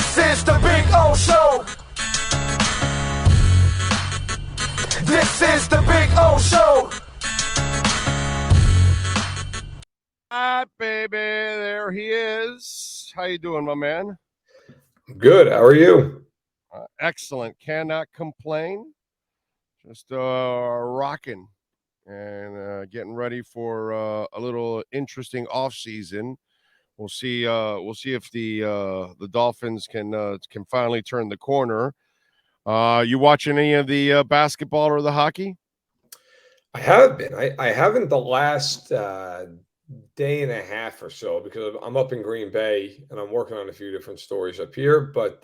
This is the Big O Show. This is the Big O Show. Hi, baby. There he is. How you doing, my man? Good. How are you? Excellent. Cannot complain. Just rocking and getting ready for a little interesting off season. We'll see. We'll see if the Dolphins can finally turn the corner. You watching any of the basketball or the hockey? I have been. I haven't the last day and a half or so because I'm up in Green Bay and I'm working on a few different stories up here. But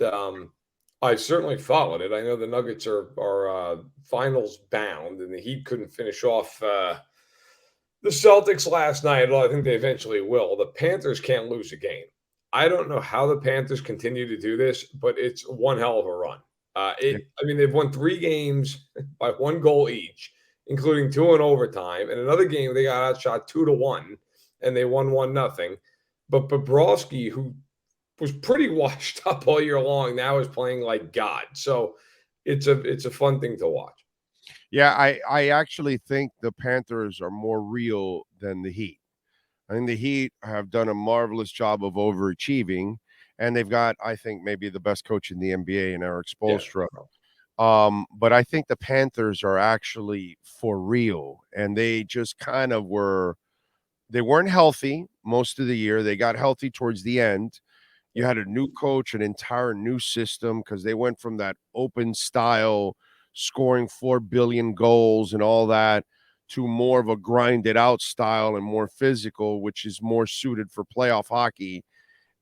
I certainly followed it. I know the Nuggets are finals bound, and the Heat couldn't finish off the Celtics last night. Well, I think they eventually will. The Panthers can't lose a game. I don't know how the Panthers continue to do this, but it's one hell of a run. I mean, they've won 3 games by 1 goal each, including 2 in overtime. And another game, they got outshot 2-1, and they won 1-0. But Bobrovsky, who was pretty washed up all year long, now is playing like God. So it's a fun thing to watch. Yeah, I actually think the Panthers are more real than the Heat. I think the Heat have done a marvelous job of overachieving, and they've got, I think, maybe the best coach in the NBA in Eric Spoelstra. Yeah. But I think the Panthers are actually for real, and they just kind of they weren't healthy most of the year. They got healthy towards the end. You had a new coach, an entire new system, because they went from that open style scoring 4 billion goals and all that to more of a grinded out style and more physical, which is more suited for playoff hockey.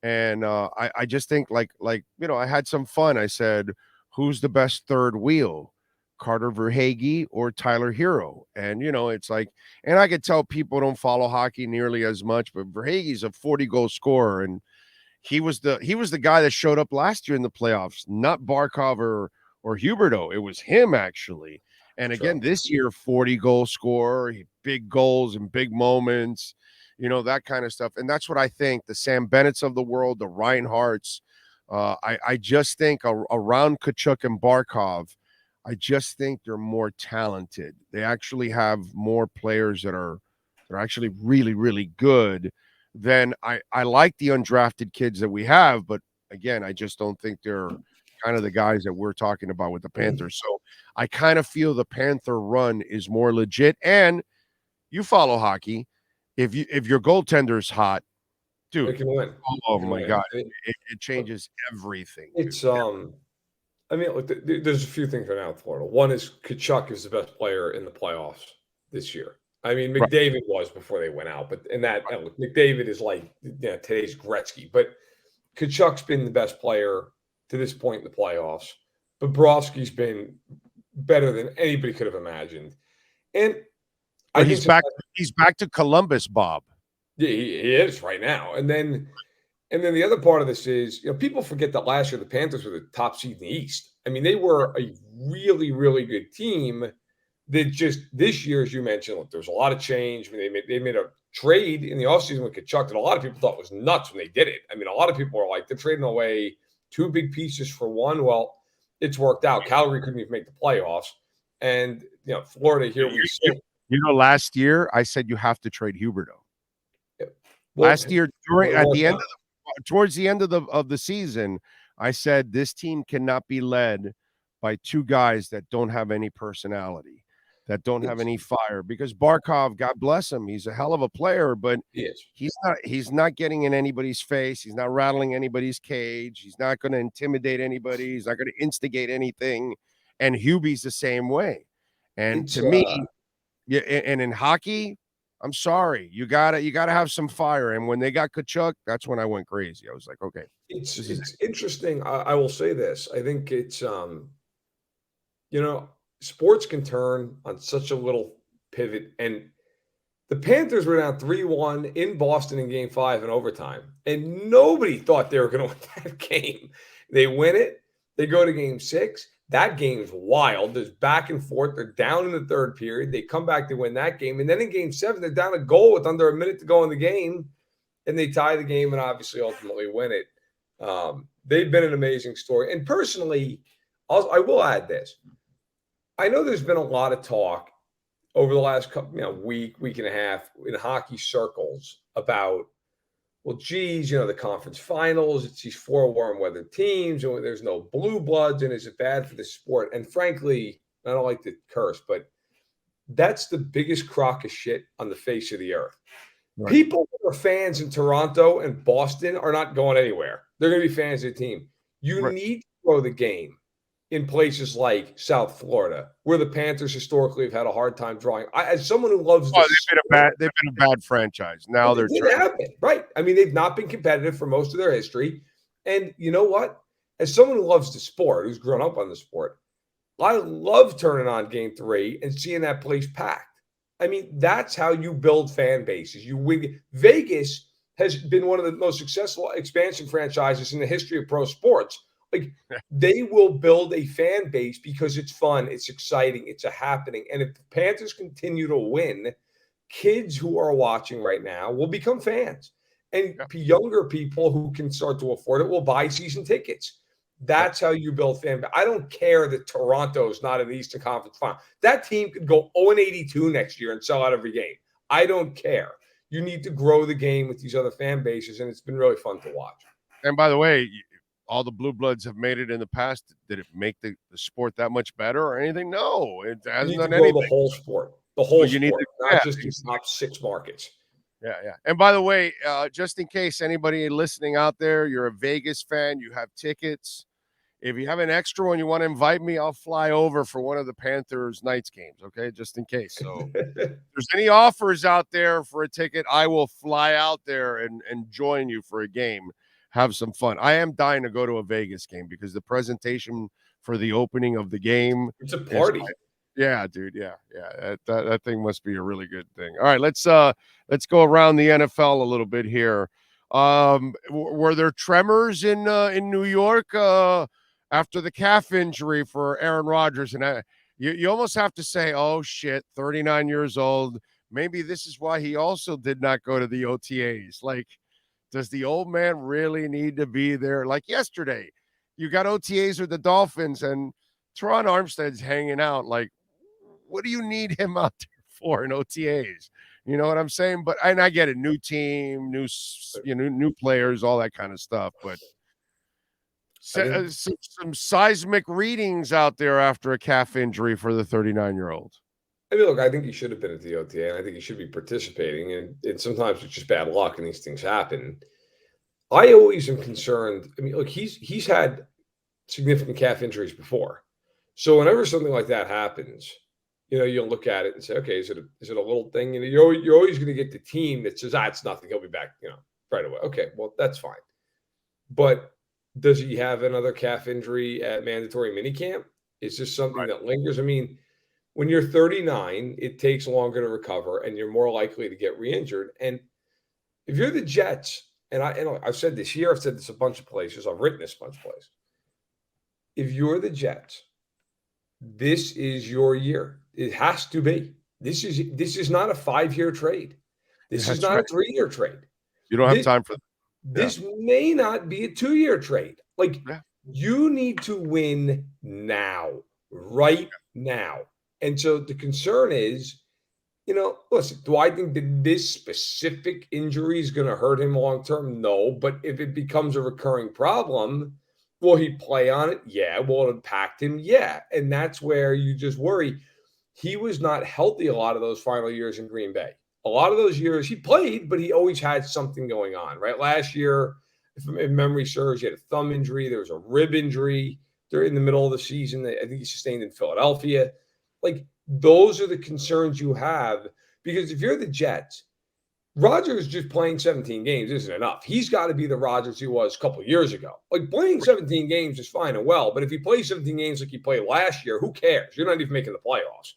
And I just think like, I had some fun. I said, who's the best third wheel, Carter Verhaeghe or Tyler Hero? And, it's like, and I could tell people don't follow hockey nearly as much, but Verhaeghe's a 40-goal scorer. And he was the guy that showed up last year in the playoffs, not Barkov or Huberdeau. It was him, actually. And again, this year, 40-goal scorer, big goals and big moments, that kind of stuff. And that's what I think. The Sam Bennett's of the world, the Reinhardts. I just think around Tkachuk and Barkov, I just think they're more talented. They actually have more players that are actually really, really good. Then I like the undrafted kids that we have, but again, I just don't think they're kind of the guys that we're talking about with the Panthers. So I kind of feel the Panther run is more legit. And you follow hockey. If your goaltender's hot, dude, they can win. Oh my God, it changes everything. It's I mean, look, there's a few things right now in Florida. One is Tkachuk is the best player in the playoffs this year. I mean, McDavid was before they went out, but look, McDavid is like today's Gretzky. But Tkachuk's been the best player to this point in the playoffs. Bobrovsky's been better than anybody could have imagined, and he's back. He's back to Columbus, Bob. Yeah, he is right now. And then the other part of this is, people forget that last year the Panthers were the top seed in the East. I mean, they were a really, really good team. That just this year, as you mentioned, look, there was a lot of change. I mean, they made a trade in the offseason with Tkachuk that a lot of people thought was nuts when they did it. I mean, a lot of people are like, they're trading away 2 big pieces for one. Well, it's worked out. Calgary couldn't even make the playoffs. And, Florida here. Last year, I said you have to trade Huberdeau. Yeah. Well, last year, towards the end of the season, I said this team cannot be led by 2 guys that don't have any personality, that don't have any fire. Because Barkov, God bless him, he's a hell of a player, but he's not getting in anybody's face. He's not rattling anybody's cage. He's not going to intimidate anybody. He's not going to instigate anything. And Hubie's the same way. And to me, and in hockey, I'm sorry, you gotta have some fire. And when they got Tkachuk, that's when I went crazy. I was like, okay, it's interesting. I will say this. I think it's sports can turn on such a little pivot. And the Panthers were down 3-1 in Boston in Game 5 in overtime, and nobody thought they were going to win that game. They win it. They go to Game 6. That game's wild. There's back and forth. They're down in the third period. They come back to win that game. And then in Game 7, they're down a goal with under a minute to go in the game. And they tie the game and obviously ultimately win it. they've been an amazing story. And personally, I will add this. I know there's been a lot of talk over the last week and a half in hockey circles about, well, geez, the conference finals, it's these 4 warm weather teams, and there's no blue bloods, and is it bad for the sport? And frankly, I don't like to curse, but that's the biggest crock of shit on the face of the earth. Right. People who are fans in Toronto and Boston are not going anywhere. They're going to be fans of the team. You need to grow the game in places like South Florida, where the Panthers historically have had a hard time drawing. As someone who loves they've been a bad franchise. Now they're right. I mean, they've not been competitive for most of their history. And you know what? As someone who loves the sport, who's grown up on the sport, I love turning on Game 3 and seeing that place packed. I mean, that's how you build fan bases. You win. Vegas has been one of the most successful expansion franchises in the history of pro sports. Like, they will build a fan base because it's fun, it's exciting, it's a happening. And if the Panthers continue to win, kids who are watching right now will become fans. And younger people who can start to afford it will buy season tickets. That's how you build fan base. I don't care that Toronto's not in the Eastern Conference Final. That team could go 0-82 next year and sell out every game. I don't care. You need to grow the game with these other fan bases, and it's been really fun to watch. And by the way, all the blue bloods have made it in the past. Did it make the sport that much better or anything? No, it hasn't done anything. The whole sport. The whole sport, not just these top 6 markets. Yeah. And by the way, just in case anybody listening out there, you're a Vegas fan, you have tickets. If you have an extra one, you want to invite me, I'll fly over for one of the Panthers Knights games, okay? Just in case. So if there's any offers out there for a ticket, I will fly out there and join you for a game. Have some fun. I am dying to go to a Vegas game because the presentation for the opening of the game. It's a party. Yeah, dude. Yeah. That thing must be a really good thing. All right, let's go around the NFL a little bit here. Were there tremors in New York after the calf injury for Aaron Rodgers? And you almost have to say, oh shit, 39 years old. Maybe this is why he also did not go to the OTAs. Like, does the old man really need to be there? Like yesterday, you got OTAs with the Dolphins and Teron Armstead's hanging out. Like, what do you need him out there for in OTAs? You know what I'm saying? But and I get it, new team, new players, all that kind of stuff. But some seismic readings out there after a calf injury for the 39-year-old. I mean, look, I think he should have been at the OTA, and I think he should be participating. And sometimes it's just bad luck, and these things happen. I always am concerned. I mean, look, he's had significant calf injuries before, so whenever something like that happens, you'll look at it and say, okay, is it a little thing? You're always going to get the team that says, it's nothing. He'll be back, right away. Okay, well, that's fine. But does he have another calf injury at mandatory minicamp? Is this something that lingers? I mean, when you're 39, it takes longer to recover, and you're more likely to get re-injured. And if you're the Jets, and I've said this here, I've said this a bunch of places, I've written this a bunch of places. If you're the Jets, this is your year. It has to be. This is not a 5-year trade. This is not a 3-year trade. You don't have time for that. This may not be a 2-year trade. Like, you need to win now, right now. And so the concern is, listen, do I think that this specific injury is going to hurt him long term? No. But if it becomes a recurring problem, will he play on it? Yeah. Will it impact him? Yeah. And that's where you just worry. He was not healthy a lot of those final years in Green Bay. A lot of those years he played, but he always had something going on, right? Last year, if memory serves, he had a thumb injury. There was a rib injury during the middle of the season that I think he sustained in Philadelphia. Like, those are the concerns you have, because if you're the Jets, Rodgers just playing 17 games isn't enough. He's got to be the Rodgers he was a couple of years ago. Like, playing 17 games is fine and well, but if he plays 17 games like he played last year, who cares? You're not even making the playoffs.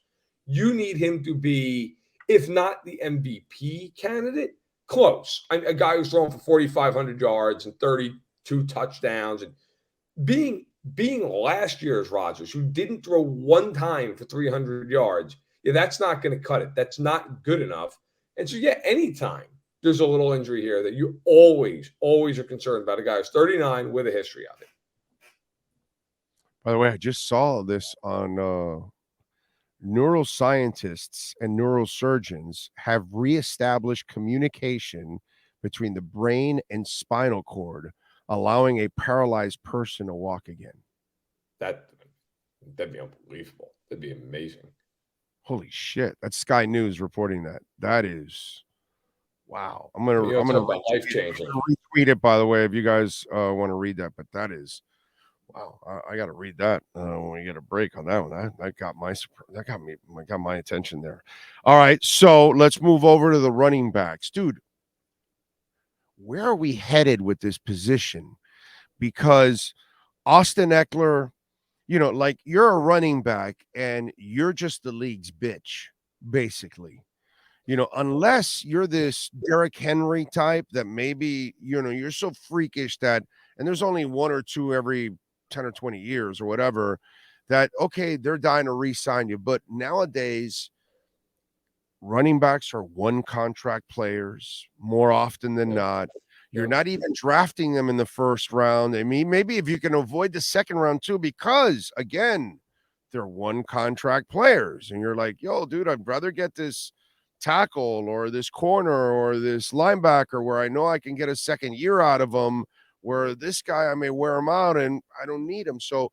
You need him to be, if not the MVP candidate, close. A guy who's throwing for 4,500 yards and 32 touchdowns, and being last year's Rodgers, who didn't throw one time for 300 yards, that's not going to cut it. That's not good enough. And so, anytime there's a little injury here that you always are concerned about. A guy who's 39 with a history of it. By the way, I just saw this on neuroscientists and neurosurgeons have reestablished communication between the brain and spinal cord, allowing a paralyzed person to walk again. That'd be unbelievable. That'd be amazing. Holy shit. That's Sky News reporting that. That is wow. I'm gonna life changing. Retweet it, by the way, if you guys want to read that. But that is wow. I gotta read that when we get a break on that one. That got my attention there. All right, so let's move over to the running backs. Dude, where are we headed with this position? Because Austin Eckler, like you're a running back and you're just the league's bitch, basically. Unless you're this Derrick Henry type that maybe, you're so freakish that, and there's only one or two every 10 or 20 years or whatever, that, okay, they're dying to re-sign you. But nowadays, running backs are one contract players more often than not. You're not even drafting them in the first round. I mean, maybe if you can avoid the second round too, because again, they're one contract players. And you're like, yo, dude, I'd rather get this tackle or this corner or this linebacker where I know I can get a second year out of them, where this guy, I may wear him out and I don't need him. So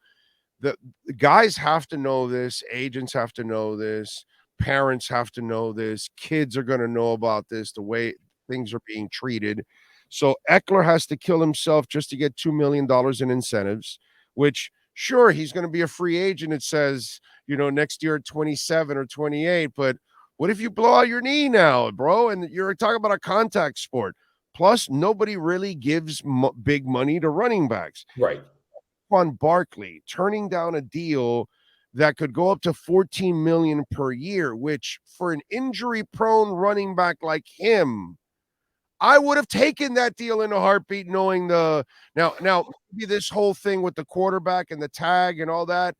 the guys have to know this. Agents have to know this. Parents have to know this. Kids are going to know about this, the way things are being treated. So Eckler has to kill himself just to get $2 million in incentives, which sure, he's going to be a free agent. It says, next year at 27 or 28, but what if you blow out your knee now, bro? And you're talking about a contact sport. Plus, nobody really gives big money to running backs. Right. On Barkley, turning down a deal that could go up to $14 million per year, which for an injury-prone running back like him, I would have taken that deal in a heartbeat, knowing now maybe this whole thing with the quarterback and the tag and all that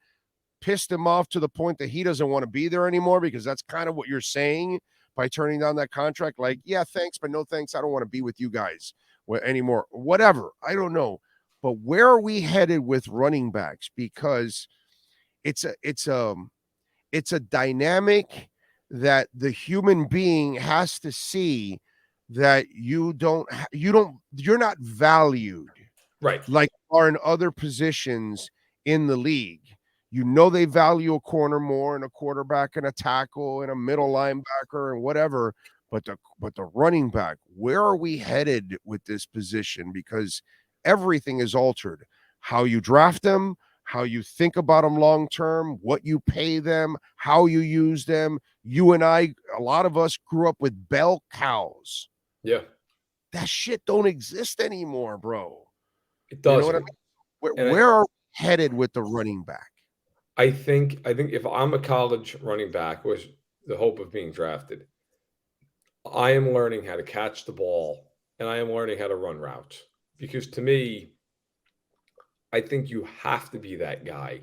pissed him off to the point that he doesn't want to be there anymore, because that's kind of what you're saying by turning down that contract. Like, yeah, thanks, but no thanks. I don't want to be with you guys anymore. Whatever. I don't know. But where are we headed with running backs? Because it's a dynamic that the human being has to see that you're not valued, right, like are in other positions in the league. They value a corner more and a quarterback and a tackle and a middle linebacker and whatever, but the running back, where are we headed with this position? Because everything is altered. How you draft them, how you think about them long term, what you pay them, how you use them. You and I, a lot of us grew up with bell cows. Yeah. That shit don't exist anymore, bro. It doesn't. You know what I mean? Where are we headed with the running back? I think if I'm a college running back with the hope of being drafted, I am learning how to catch the ball and I am learning how to run routes. Because to me, I think you have to be that guy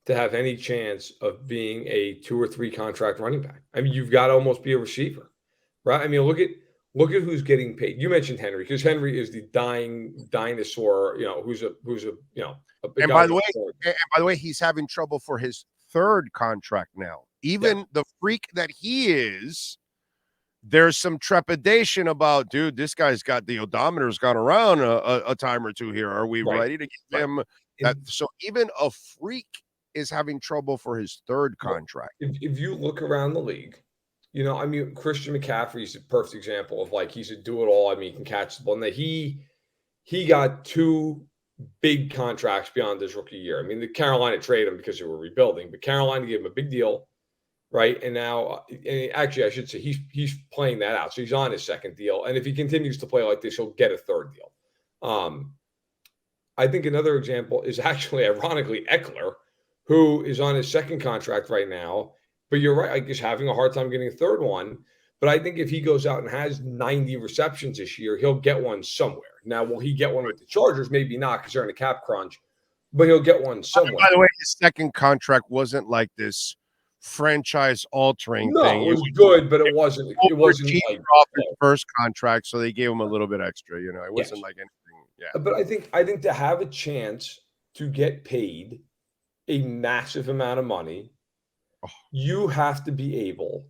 to have any chance of being a 2 or 3 contract running back. I mean, you've got to almost be a receiver, right? I mean, look at who's getting paid. You mentioned Henry, because Henry is the dying dinosaur, who's a and by the way, he's having trouble for his third contract now. Even the freak that he is, there's some trepidation about, dude, this guy's got the odometer's gone around a time or two here. Are we ready to give him that? So even a freak is having trouble for his third contract. If you look around the league, I mean, Christian McCaffrey is a perfect example of he's a do-it-all. I mean, he can catch the ball. And that he got 2 big contracts beyond his rookie year. I mean, the Carolina traded him because they were rebuilding, but Carolina gave him a big deal, right? And now, actually, I should say he's playing that out. So he's on his second deal. And if he continues to play like this, he'll get a third deal. I think another example is actually, ironically, Eckler, who is on his second contract right now. But you're right, he's having a hard time getting a third one. But I think if he goes out and has 90 receptions this year, he'll get one somewhere. Now, will he get one with the Chargers? Maybe not, because they're in a cap crunch. But he'll get one somewhere. By the way, his second contract wasn't like this franchise altering No, thing. it was good, but it wasn't. It wasn't overachieved like off his first contract, so they gave him a little bit extra. You know, it wasn't yes. like anything. Yeah, But I think to have a chance to get paid a massive amount of money, you have to be able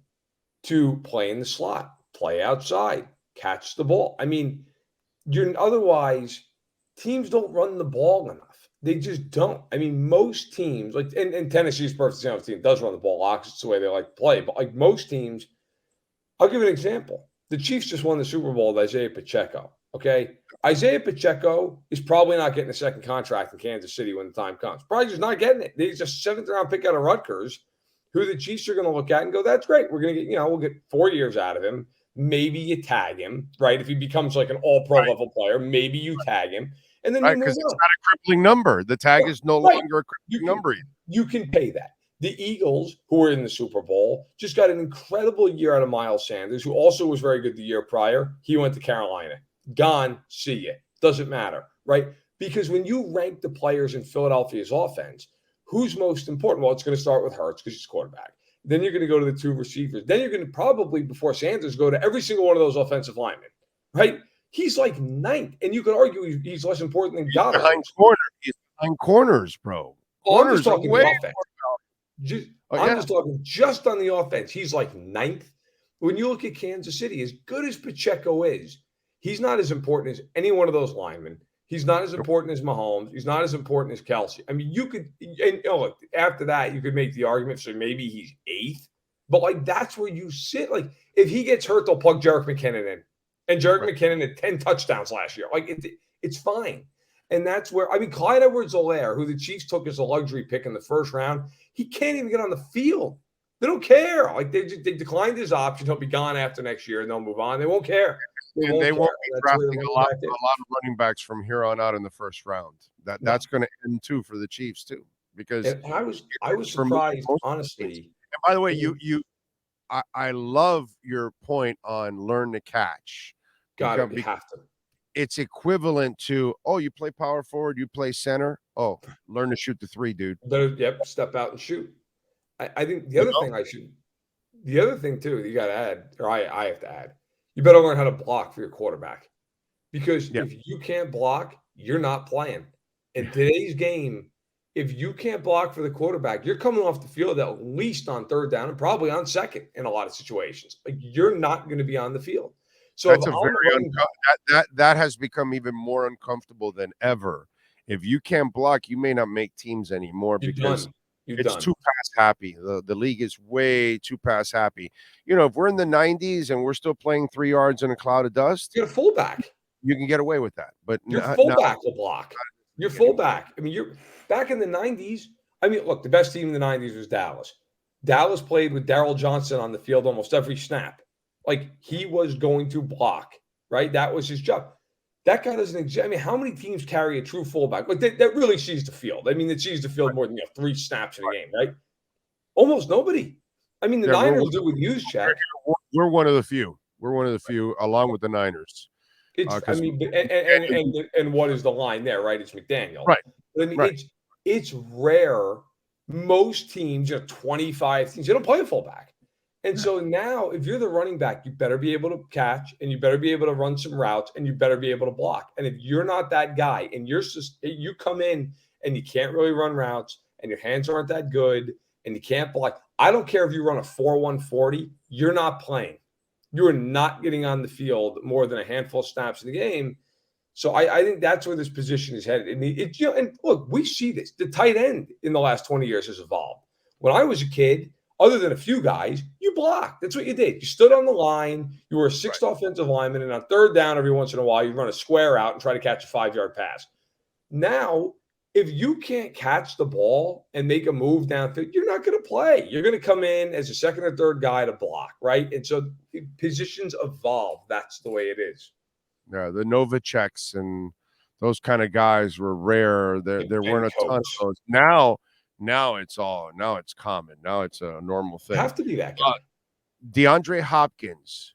to play in the slot, play outside, catch the ball. I mean, you're otherwise teams don't run the ball enough. They just don't. I mean, most teams like and Tennessee's perfect example team does run the ball. Obviously, it's the way they like to play. But like most teams, I'll give you an example. The Chiefs just won the Super Bowl with Isaiah Pacheco. Okay. Isaiah Pacheco is probably not getting a second contract in Kansas City when the time comes. Probably just not getting it. He's a 7th-round pick out of Rutgers, who the Chiefs are going to look at and go, that's great. We're going to get, we'll get 4 years out of him. Maybe you tag him, right? If he becomes like an all-pro level player, maybe you tag him. And then you move because on. it's not a crippling number. The tag is no longer a crippling number. You can pay that. The Eagles, who are in the Super Bowl, just got an incredible year out of Miles Sanders, who also was very good the year prior. He went to Carolina. Gone, see you. Doesn't matter, right? Because when you rank the players in Philadelphia's offense, who's most important? Well, it's going to start with Hurts because he's quarterback. Then you're going to go to the 2 receivers. Then you're going to probably, before Sanders, go to every single one of those offensive linemen, right? He's like 9th, and you could argue he's less important than Goddard. He's behind corners, bro. I'm just talking the offense. I'm just talking just on the offense. He's like 9th. When you look at Kansas City, as good as Pacheco is, he's not as important as any one of those linemen. He's not as important as Mahomes. He's not as important as Kelsey. I mean, you could, and look, after that, you could make the argument, so maybe he's 8th. But, like, that's where you sit. Like, if he gets hurt, they'll plug Jerick McKinnon in. And Jerick McKinnon had 10 touchdowns last year. Like, it's fine. And that's where, I mean, Clyde Edwards-Helaire, who the Chiefs took as a luxury pick in the first round, he can't even get on the field. They don't care. Like, they declined his option. He'll be gone after next year, and they'll move on. They won't care. They won't be drafting a lot of running backs from here on out in the first round. That's going to end too for the Chiefs too, because I was surprised, honestly. And by the way, I love your point on learn to catch. Got it. You have to. It's equivalent to, you play power forward, you play center. Oh, learn to shoot the 3, dude. Yep, step out and shoot. I think the other thing too, you got to add, or I have to add, you better learn how to block for your quarterback. Because if you can't block, you're not playing. In today's game, if you can't block for the quarterback, you're coming off the field at least on 3rd down and probably on 2nd in a lot of situations. Like, you're not going to be on the field. So that's that has become even more uncomfortable than ever. If you can't block, you may not make teams anymore because it's too pass happy. The league is way too pass happy. You know, if we're in the 90s and we're still playing 3 yards in a cloud of dust, you're a fullback. You can get away with that. But your fullback will block. Your fullback. I mean, you're back in the 90s. I mean, look, the best team in the 90s was Dallas. Dallas played with Darryl Johnson on the field almost every snap. Like, he was going to block, right? That was his job. That guy doesn't exist. I mean, how many teams carry a true fullback? Like, that really sees the field. I mean, it sees the field more than 3 snaps in a game, right? Almost nobody. I mean, the Niners do with Juszczyk. We're one of the few. We're one of the few, along with the Niners. I mean, and what is the line there, right? It's McDaniel. Right. But I mean, it's rare. Most teams, 25 teams, they don't play a fullback. And so now, if you're the running back, you better be able to catch, and you better be able to run some routes, and you better be able to block. And if you're not that guy, and you come in and you can't really run routes, and your hands aren't that good, and you can't block, I don't care if you run a 4.140, you're not playing. You are not getting on the field more than a handful of snaps in the game. So I think that's where this position is headed. And and look, we see this. The tight end in the last 20 years has evolved. When I was a kid, other than a few guys, you blocked. That's what you did. You stood on the line. You were a 6th offensive lineman, and on 3rd down every once in a while, you'd run a square out and try to catch a 5-yard pass. Now, if you can't catch the ball and make a move downfield, you're not going to play. You're going to come in as a 2nd or 3rd guy to block, right? And so positions evolve. That's the way it is. Yeah, the Novaceks and those kind of guys were rare. There weren't a ton of those. Now it's common. Now it's a normal thing. You have to be that guy. DeAndre Hopkins,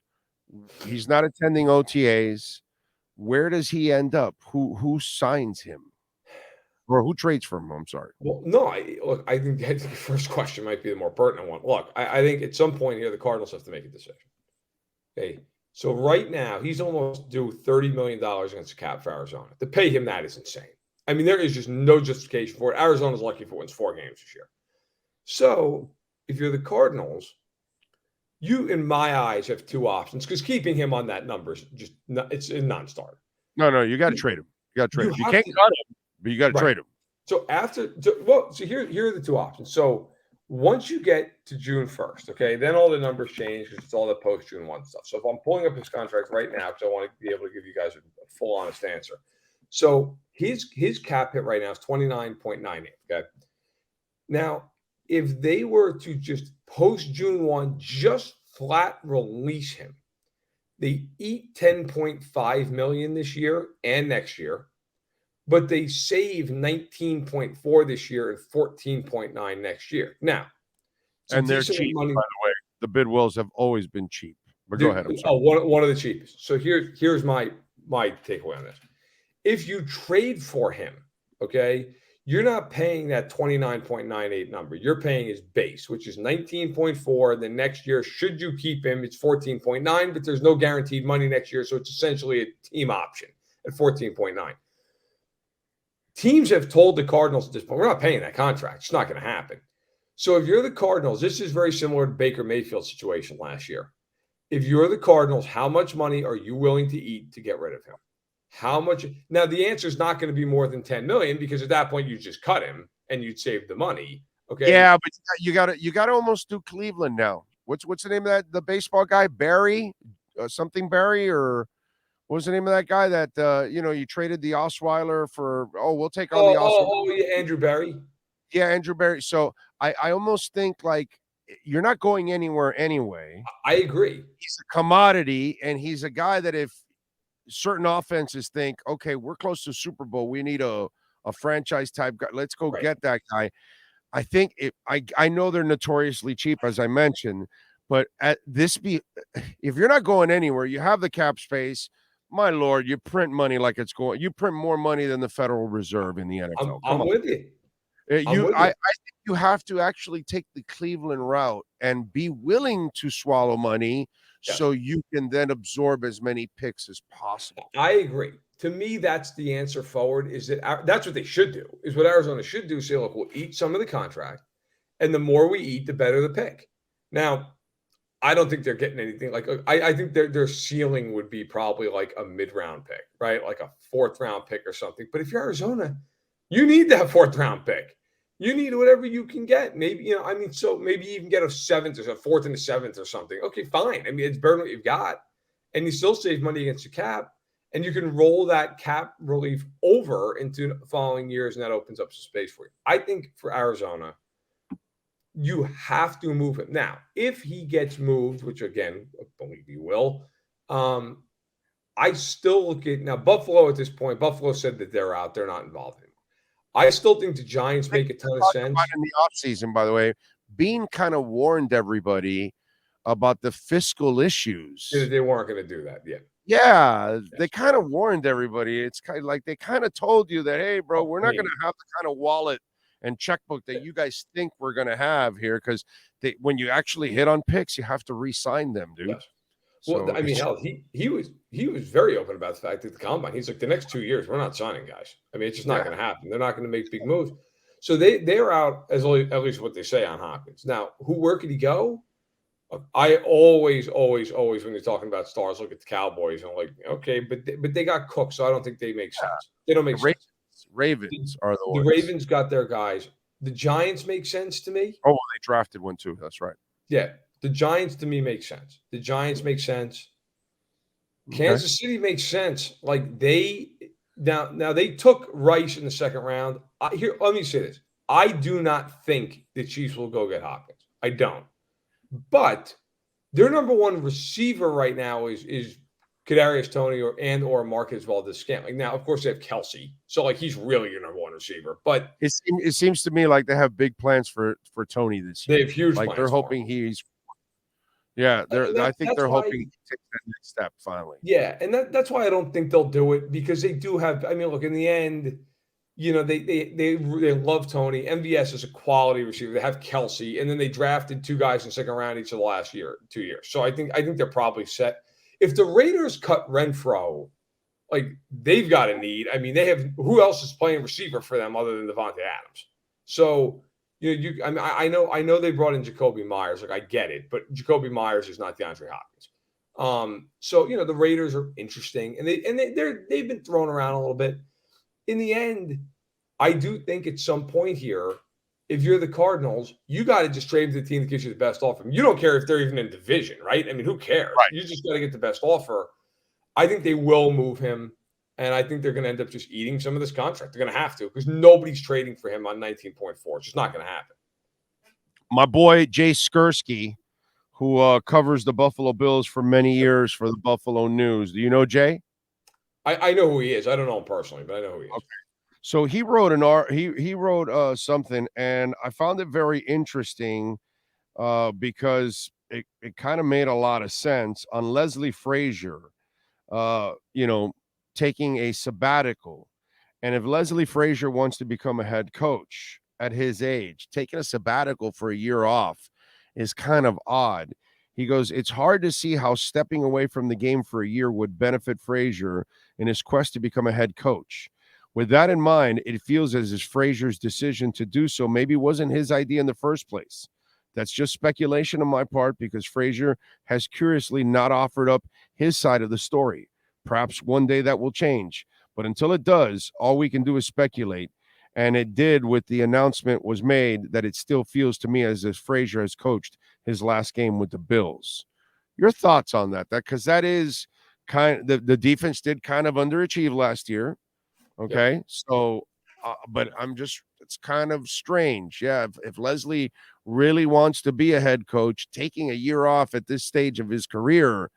he's not attending OTAs. Where does he end up? Who signs him? Or who trades for him? I'm sorry. Well, no, I think the first question might be the more pertinent one. Look, I think at some point here, the Cardinals have to make a decision. Okay. So right now, he's almost due $30 million against the cap for Arizona. To pay him that is insane. I mean, there is just no justification for it. Arizona's lucky if it wins 4 games this year. So if you're the Cardinals, you, in my eyes, have 2 options because keeping him on that number is just it's a non-starter. No, you got to trade him. You got to trade him. You can't cut him, but you got to trade him. So here are the 2 options. So once you get to June 1st, okay, then all the numbers change because it's all the post-June 1 stuff. So if I'm pulling up his contract right now, because I want to be able to give you guys a full honest answer. So his cap hit right now is 29.98. Okay. Now, if they were to just post-June 1, just flat release him, they eat $10.5 million this year and next year, but they save 19.4 this year and 14.9 next year. Now, and they're cheap, by the way. The Bidwells have always been cheap. But go ahead. One of the cheapest. So here's my takeaway on this. If you trade for him, okay, you're not paying that 29.98 number. You're paying his base, which is 19.4. The next year, should you keep him, it's 14.9, but there's no guaranteed money next year. So it's essentially a team option at 14.9. Teams have told the Cardinals at this point, we're not paying that contract. It's not going to happen. So if you're the Cardinals, this is very similar to Baker Mayfield's situation last year. If you're the Cardinals, how much money are you willing to eat to get rid of him? How much? Now, the answer is not going to be more than $10 million because at that point, you just cut him and you'd save the money. Okay. Yeah, but you got to almost do Cleveland now. What's the name of the baseball guy? Barry, something Barry, or what was the name of that guy that you traded the Osweiler for? Oh, we'll take on the Osweiler. Oh, yeah, Andrew Barry. Yeah, Andrew Barry. So I almost think like you're not going anywhere anyway. I agree. He's a commodity, and he's a guy that if certain offenses think, okay, we're close to Super Bowl, we need a franchise type guy. Let's go get that guy. I think I know they're notoriously cheap, as I mentioned, but if you're not going anywhere, you have the cap space. My Lord, you print money like it's going. You print more money than the Federal Reserve in the NFL. I'm with you. I think you have to actually take the Cleveland route and be willing to swallow money so you can then absorb as many picks as possible. I agree. To me, that's the answer forward. Is that that's what they should do? Is what Arizona should do? Say, look, we'll eat some of the contract, and the more we eat, the better the pick. Now, I don't think they're getting anything like. I think their ceiling would be probably like a mid-round pick, right? Like a 4th-round pick or something. But if you're Arizona, you need that 4th-round pick. You need whatever you can get. Maybe, so maybe even get a 7th or a 4th and a 7th or something. Okay, fine. I mean, it's better than what you've got. And you still save money against the cap. And you can roll that cap relief over into the following years, and that opens up some space for you. I think for Arizona, you have to move him. Now, if he gets moved, which again, I believe he will, I still look at now Buffalo at this point. Buffalo said that they're out. They're not involved anymore. I still think the Giants make a ton of sense. In the offseason, by the way, Bean kind of warned everybody about the fiscal issues. They weren't going to do that yet. Yeah, they kind of warned everybody. It's kind of like they kind of told you that, hey, bro, we're not going to have the kind of wallet and checkbook that you guys think we're going to have here because when you actually hit on picks, you have to re-sign them, dude. Yes. Well, so, I mean, hell, he was very open about the fact that the combine. He's like, the next 2 years, we're not signing guys. I mean, it's just not going to happen. They're not going to make big moves. So they're out at least what they say on Hopkins. Now, where could he go? I always, when you're talking about stars, look at the Cowboys and I'm like, okay, but they got cooked, so I don't think they make sense. They don't make sense. Ravens are the ones. The Ravens got their guys. The Giants make sense to me. Oh, well, they drafted one too. That's right. Yeah, the Giants to me make sense. The Giants make sense. Okay. Kansas City makes sense. Like they took Rice in the 2nd round. Let me say this: I do not think the Chiefs will go get Hopkins. I don't. But their number 1 receiver right now is Kadarius Toney or Marcus Valdes-Scantling. Now, of course, they have Kelsey, so like he's really your number 1 receiver. But it seems to me like they have big plans for Toney this year. They have huge plans. Like they're hoping he's. Yeah, I think they're hoping he takes that next step finally. Yeah, and that's why I don't think they'll do it because they do have. I mean, look, in the end, they love Tony. MVS is a quality receiver. They have Kelsey, and then they drafted 2 guys in the second round each of the last 2 years. So I think they're probably set. If the Raiders cut Renfro, like they've got a need. I mean, they have who else is playing receiver for them other than Devontae Adams? So I know they brought in Jacoby Myers. Like I get it, but Jacoby Myers is not DeAndre Hopkins. So the Raiders are interesting, and they've been thrown around a little bit. In the end, I do think at some point here, if you're the Cardinals, you got to just trade the team that gives you the best offer. You don't care if they're even in division, right? I mean, who cares? Right. You just got to get the best offer. I think they will move him, and I think they're going to end up just eating some of this contract. They're going to have to because nobody's trading for him on 19.4. It's just not going to happen. My boy, Jay Skursky, who covers the Buffalo Bills for many years for the Buffalo News. Do you know Jay? I know who he is. I don't know him personally, but I know who he is. Okay. So he wrote he wrote something, and I found it very interesting because it kind of made a lot of sense on Leslie Frazier, taking a sabbatical. And if Leslie Frazier wants to become a head coach at his age, taking a sabbatical for a year off is kind of odd. He goes, it's hard to see how stepping away from the game for a year would benefit Frazier in his quest to become a head coach. With that in mind, it feels as if Frazier's decision to do so maybe wasn't his idea in the first place. That's just speculation on my part because Frazier has curiously not offered up his side of the story. Perhaps one day that will change. But until it does, all we can do is speculate. And it did with the announcement was made that it still feels to me as if Frazier has coached his last game with the Bills. Your thoughts on that? Because that is kind of the defense did kind of underachieve last year. Okay. Yep. So, but it's kind of strange. Yeah. If Leslie really wants to be a head coach, taking a year off at this stage of his career,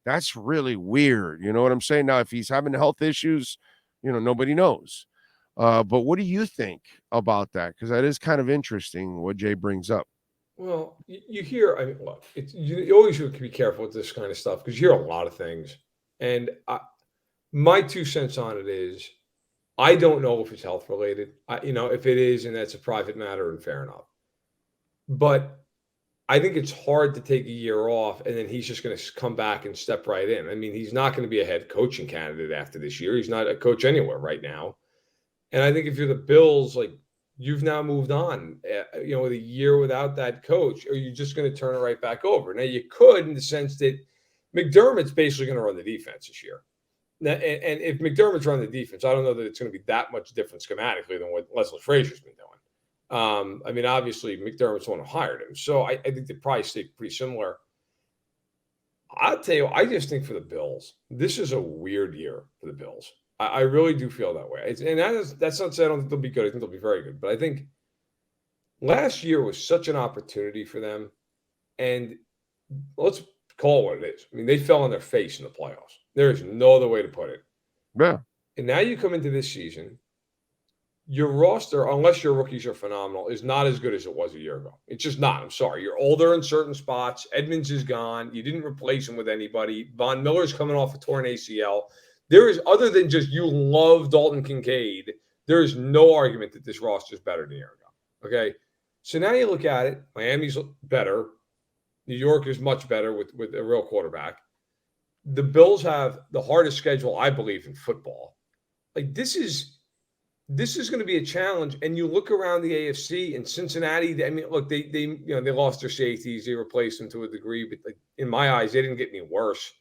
that's really weird. You know what I'm saying? Now, if he's having health issues, nobody knows. But what do you think about that? Because that is kind of interesting what Jay brings up. Well, you hear, I mean, look, you always have to be careful with this kind of stuff because you hear a lot of things. And my 2 cents on it is, I don't know if it's health related. If it is, and that's a private matter, and fair enough. But I think it's hard to take a year off and then he's just going to come back and step right in. I mean, he's not going to be a head coaching candidate after this year. He's not a coach anywhere right now. And I think if you're the Bills, like you've now moved on, with a year without that coach, or you're just going to turn it right back over. Now you could, in the sense that McDermott's basically going to run the defense this year. Now, and if McDermott's running the defense, I don't know that it's going to be that much different schematically than what Leslie Frazier's been doing. I mean, obviously McDermott's the one who hired him. So I think they probably stay pretty similar. I'll tell you, I just think for the Bills, this is a weird year for the Bills. I really do feel that way. And that's not to say I don't think they'll be good. I think they'll be very good. But I think last year was such an opportunity for them. And let's call it what it is. I mean, they fell on their face in the playoffs. There is no other way to put it. Yeah. And now you come into this season, your roster, unless your rookies are phenomenal, is not as good as it was a year ago. It's just not. I'm sorry. You're older in certain spots. Edmonds is gone. You didn't replace him with anybody. Von Miller's coming off a torn ACL. There is, other than just you love Dalton Kincaid, there is no argument that this roster is better than a year ago. Okay? So now you look at it. Miami's better. New York is much better with a real quarterback. The Bills have the hardest schedule, I believe, in football. Like, this is going to be a challenge. And you look around the AFC and Cincinnati. I mean, look, they lost their safeties. They replaced them to a degree, but like, in my eyes, they didn't get any worse.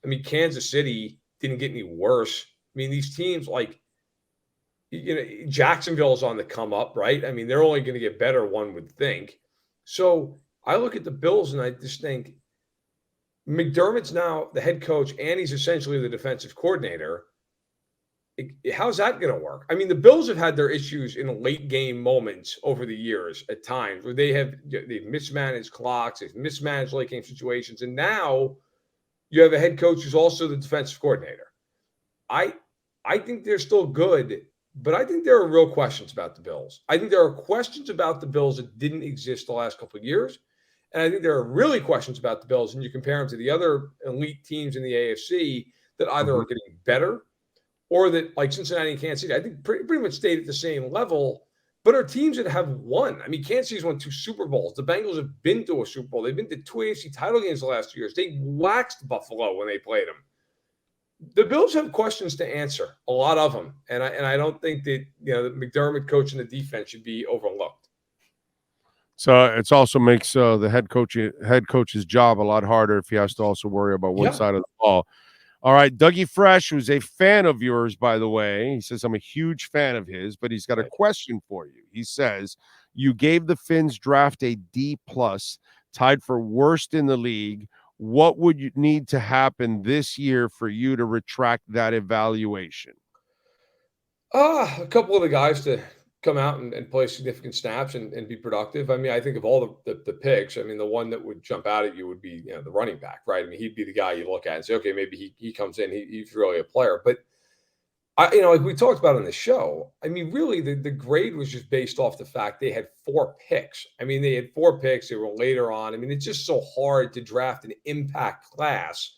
I mean, Kansas City didn't get any worse. I mean, these teams like, Jacksonville's on the come up, right? I mean, they're only going to get better, one would think. So I look at the Bills and I just think McDermott's now the head coach and he's essentially the defensive coordinator. How's that going to work? I mean, the Bills have had their issues in late game moments over the years at times where they've mismanaged clocks, they've mismanaged late game situations, and now you have a head coach who's also the defensive coordinator. I think they're still good, but I think there are real questions about the Bills. I think there are questions about the Bills that didn't exist the last couple of years, and I think there are really questions about the Bills, and you compare them to the other elite teams in the AFC that either are getting better or that like Cincinnati and Kansas City, I think pretty much stayed at the same level, but are teams that have won. I mean, Kansas City's won 2 Super Bowls. The Bengals have been to a Super Bowl. They've been to 2 AFC title games the last 2 years. They waxed Buffalo when they played them. The Bills have questions to answer, a lot of them, and I don't think that the McDermott coaching the defense should be overlooked. So it also makes the head coach's job a lot harder if he has to also worry about one side of the ball. All right, Dougie Fresh, who's a fan of yours, by the way, he says, I'm a huge fan of his, but he's got a question for you. He says, you gave the Finns draft a D+, tied for worst in the league. What would you need to happen this year for you to retract that evaluation? A couple of the guys to come out and play significant snaps and be productive. I mean, I think of all the picks, I mean, the one that would jump out at you would be, the running back, right? I mean, he'd be the guy you look at and say, okay, maybe he comes in, he's really a player. But like we talked about on the show, I mean, really the grade was just based off the fact they had 4 picks. I mean, they had 4 picks. They were later on. I mean, it's just so hard to draft an impact class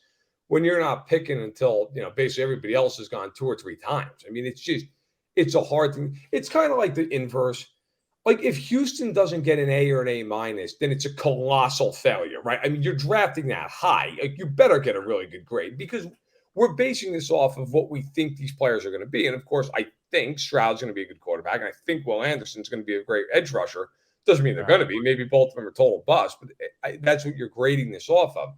when you're not picking until, basically everybody else has gone 2 or 3 times. I mean, it's a hard thing. It's kind of like the inverse. Like if Houston doesn't get an A or an A-, then it's a colossal failure, right? I mean, you're drafting that high. Like you better get a really good grade because we're basing this off of what we think these players are going to be. And of course, I think Stroud's going to be a good quarterback. And I think Will Anderson's going to be a great edge rusher. Doesn't mean they're going to be. Maybe both of them are total bust, but that's what you're grading this off of.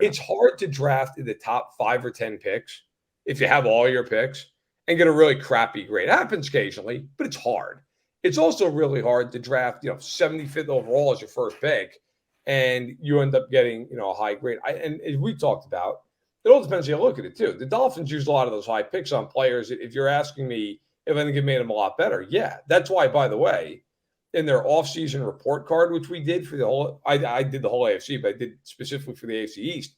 Yeah. It's hard to draft in the top 5 or 10 picks if you have all your picks and get a really crappy grade. It happens occasionally, but it's hard. It's also really hard to draft, 75th overall as your first pick, and you end up getting, a high grade. And as we talked about, it all depends how you look at it, too. The Dolphins use a lot of those high picks on players. If you're asking me if I think it made them a lot better, yeah. That's why, by the way, in their offseason report card, which we did for the whole – I did the whole AFC, but I did specifically for the AFC East,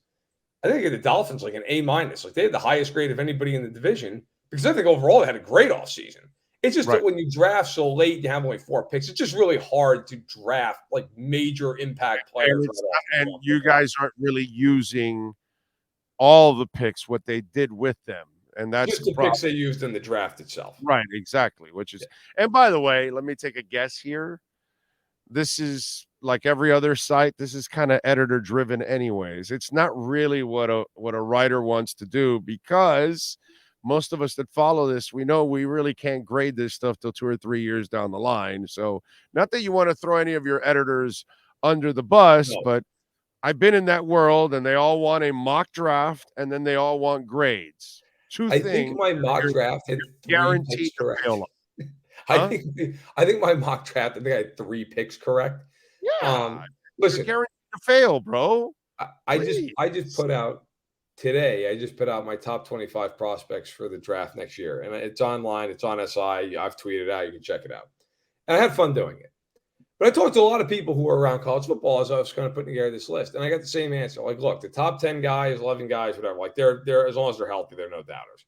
I think the Dolphins like an A-. Like they had the highest grade of anybody in the division because I think overall they had a great offseason. It's just that when you draft so late, you have only 4 picks. It's just really hard to draft like major impact players. And you guys aren't really using all the picks, what they did with them. And that's just the picks they used in the draft itself. Right, exactly. Which is, and by the way, let me take a guess here. This is like every other site. This is kind of editor driven anyways. It's not really what a writer wants to do because most of us that follow this, we know we really can't grade this stuff till 2 or 3 years down the line. So not that you want to throw any of your editors under the bus, but I've been in that world and they all want a mock draft and then they all want grades. I think my mock draft had guaranteed to fail. I think my mock draft, I think I had 3 picks correct. Yeah. Listen, you're guaranteed to fail, bro. I just put out today. I just put out my top 25 prospects for the draft next year, and it's online. It's on SI. I've tweeted it out. You can check it out. And I had fun doing it. But I talked to a lot of people who were around college football as I was kind of putting together this list, and I got the same answer. Like, look, the top 10 guys, 11 guys, whatever. Like, they're as long as they're healthy, they're no doubters.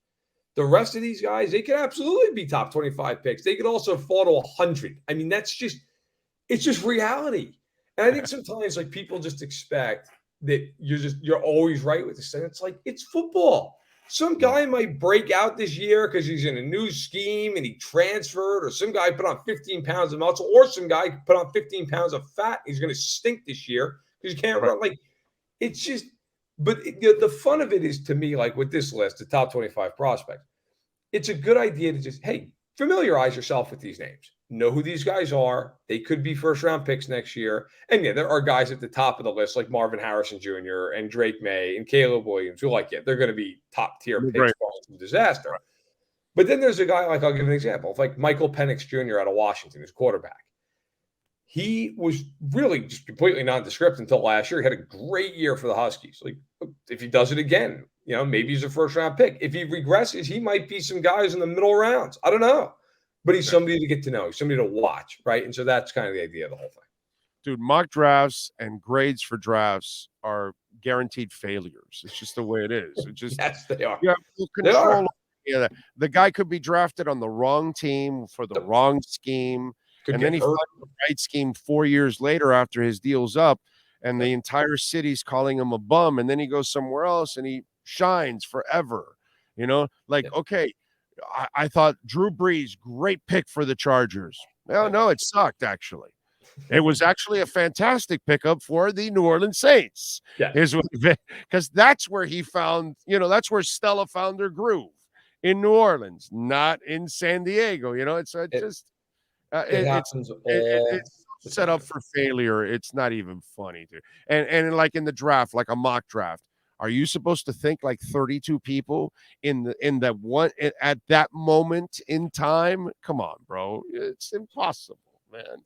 The rest of these guys, they could absolutely be top 25 picks. They could also fall to 100. I mean, it's just reality. And I think sometimes like people just expect that you're always right with this. And it's like, it's football. Some guy might break out this year because he's in a new scheme and he transferred, or some guy put on 15 pounds of muscle, or some guy put on 15 pounds of fat. He's going to stink this year because you can't run. Like, it's just, but the fun of it is, to me, like with this list, the top 25 prospects, it's a good idea to just, hey, familiarize yourself with these names. Know who these guys are. They could be first-round picks next year. And, yeah, there are guys at the top of the list like Marvin Harrison Jr. and Drake May and Caleb Williams who, like, they're going to be top-tier picks from disaster. But then there's a guy, like, I'll give an example, like Michael Penix Jr. out of Washington, who's quarterback. He was really just completely nondescript until last year. He had a great year for the Huskies. Like, if he does it again, maybe he's a first-round pick. If he regresses, he might be some guys in the middle rounds. I don't know. But he's somebody to get to know. He's somebody to watch, right? And so that's kind of the idea of the whole thing. Dude, mock drafts and grades for drafts are guaranteed failures. It's just the way it is. It just yes, they are. Yeah, control. Yeah, the guy could be drafted on the wrong team for the wrong scheme, and then he finds the right scheme 4 years later after his deal's up, and the entire city's calling him a bum, and then he goes somewhere else and he shines forever. Okay. I thought Drew Brees, great pick for the Chargers. No, it sucked, actually. It was actually a fantastic pickup for the New Orleans Saints. Yeah. Because that's where he found, that's where Stella found her groove, in New Orleans, not in San Diego. It's it happens it's set up for failure. It's not even funny, dude. And like in the draft, like a mock draft, are you supposed to think like 32 people in that one at that moment in time? Come on, bro. It's impossible, man.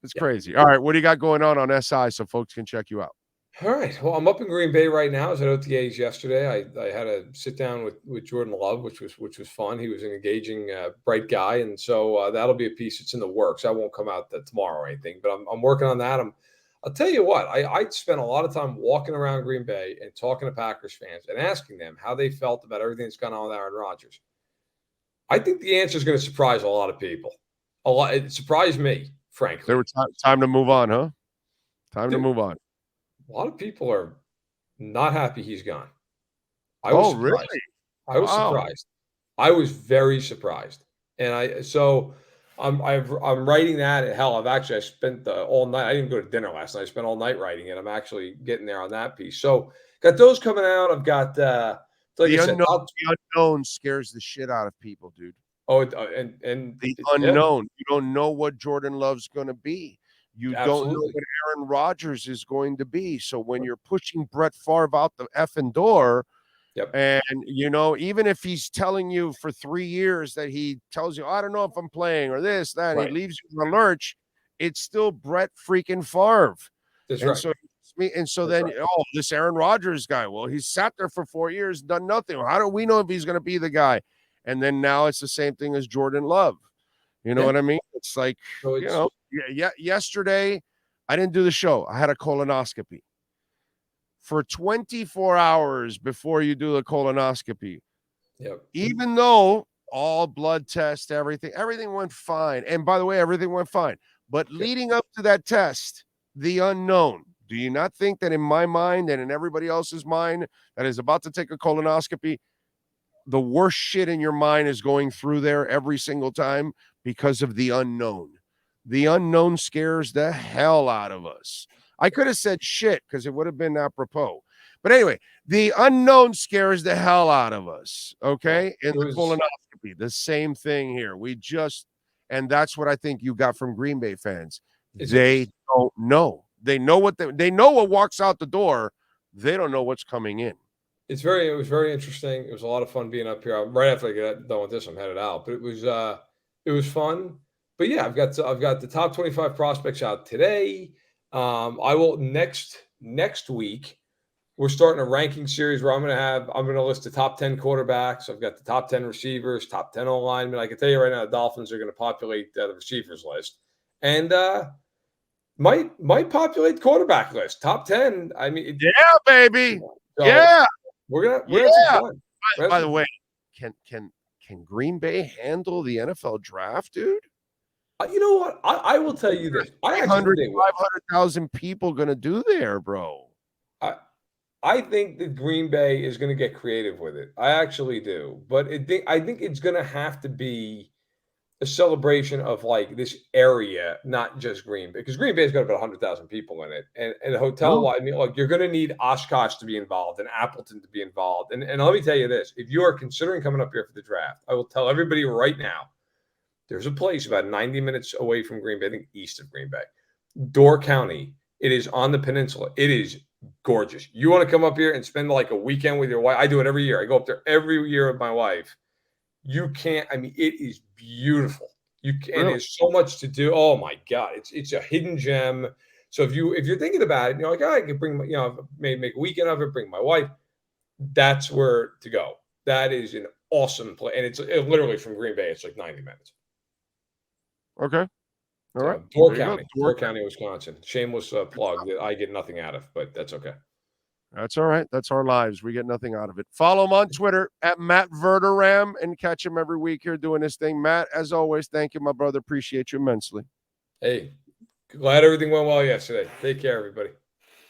It's crazy. All right, what do you got going on SI so folks can check you out? All right. Well, I'm up in Green Bay right now. I was at OTAs yesterday. I had a sit down with Jordan Love, which was fun. He was an engaging, bright guy, and so that'll be a piece that's in the works. That won't come out tomorrow or anything, but I'm working on that. I'll tell you what. I spent a lot of time walking around Green Bay and talking to Packers fans and asking them how they felt about everything that's gone on with Aaron Rodgers. I think the answer is going to surprise a lot of people. It surprised me, frankly. There was time to move on, huh? Time to move on. A lot of people are not happy he's gone. I was surprised. Really? I was surprised. I was very surprised. And I'm writing that. Hell, I spent all night. I didn't go to dinner last night. I spent all night writing it. I'm actually getting there on that piece. So got those coming out. I've got the unknown scares the shit out of people, dude. Oh, and the unknown. You don't know what Jordan Love's going to be. You don't know what Aaron Rodgers is going to be. So when you're pushing Brett Favre out the effing door, and even if he's telling you for 3 years that he tells you, I don't know if I'm playing or this, that, he leaves you in the lurch, it's still Brett freaking Favre. That's right. Then this Aaron Rodgers guy, well, he's sat there for 4 years, done nothing. How do we know if he's going to be the guy? And then now it's the same thing as Jordan Love. You know what I mean? It's like, yesterday I didn't do the show. I had a colonoscopy. For 24 hours before you do the colonoscopy, even though all blood tests, everything went fine. And by the way, everything went fine. But leading up to that test, the unknown. Do you not think that in my mind and in everybody else's mind that is about to take a colonoscopy, the worst shit in your mind is going through there every single time because of the unknown? The unknown scares the hell out of us. I could have said shit because it would have been apropos. But anyway, the unknown scares the hell out of us, okay? In the colonoscopy, the same thing here. And that's what I think you got from Green Bay fans. They don't know. They know what walks out the door. They don't know what's coming in. It was very interesting. It was a lot of fun being up here. Right after I get done with this, I'm headed out. But it was fun. But yeah, I've got the top 25 prospects out today. I will next week. We're starting a ranking series where I'm going to list the top 10 quarterbacks. I've got the top 10 receivers, top 10 O-linemen. I can tell you right now, the Dolphins are going to populate the receivers list, and might populate quarterback list. Top 10. I mean, yeah, baby. So yeah, we're gonna have some fun. By the way, can Green Bay handle the NFL draft, dude? You know what? I will tell you this. 500,000 people going to do there, bro. I think that Green Bay is going to get creative with it. I actually do. But I think it's going to have to be a celebration of like this area, not just Green Bay. Because Green Bay's got about 100,000 people in it. And the hotel, I mean, look, you're going to need Oshkosh to be involved and Appleton to be involved. And let me tell you this. If you are considering coming up here for the draft, I will tell everybody right now, there's a place about 90 minutes away from Green Bay, I think east of Green Bay, Door County. It is on the peninsula. It is gorgeous. You want to come up here and spend like a weekend with your wife? I do it every year. I go up there every year with my wife. You can't. I mean, it is beautiful. And there's so much to do. Oh my God, it's a hidden gem. So if you're thinking about it, you're like, I could bring, maybe make a weekend of it, bring my wife. That's where to go. That is an awesome place, and it's literally from Green Bay. It's like 90 minutes. Okay. All right. Door County, Wisconsin. Shameless plug that I get nothing out of, but that's okay. That's all right. That's our lives. We get nothing out of it. Follow him on Twitter at Matt Verderame and catch him every week here doing this thing. Matt, as always, thank you, my brother. Appreciate you immensely. Hey, glad everything went well yesterday. Take care, everybody.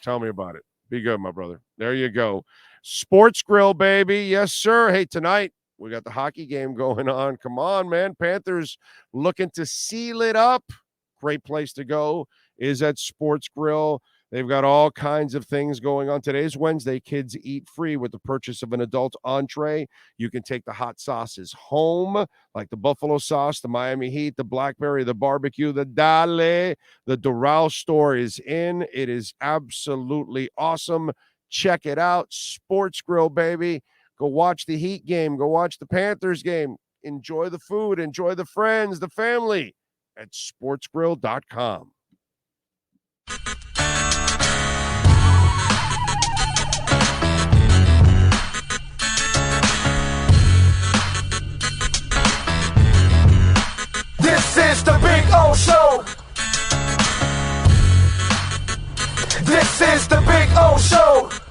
Tell me about it. Be good, my brother. There you go. Sports Grill, baby. Yes, sir. Hey, tonight We got the hockey game going on. Come on, man. Panthers looking to seal it up. Great place to go is at Sports Grill. They've got all kinds of things going on. Today's Wednesday. Kids eat free with the purchase of an adult entree. You can take the hot sauces home, like the buffalo sauce, the Miami Heat, the blackberry, the barbecue, the Dale. The Doral store is in. It is absolutely awesome. Check it out. Sports Grill, baby. Go watch the Heat game. Go watch the Panthers game. Enjoy the food. Enjoy the friends, the family at sportsgrill.com. This is the Big O Show. This is the Big O Show.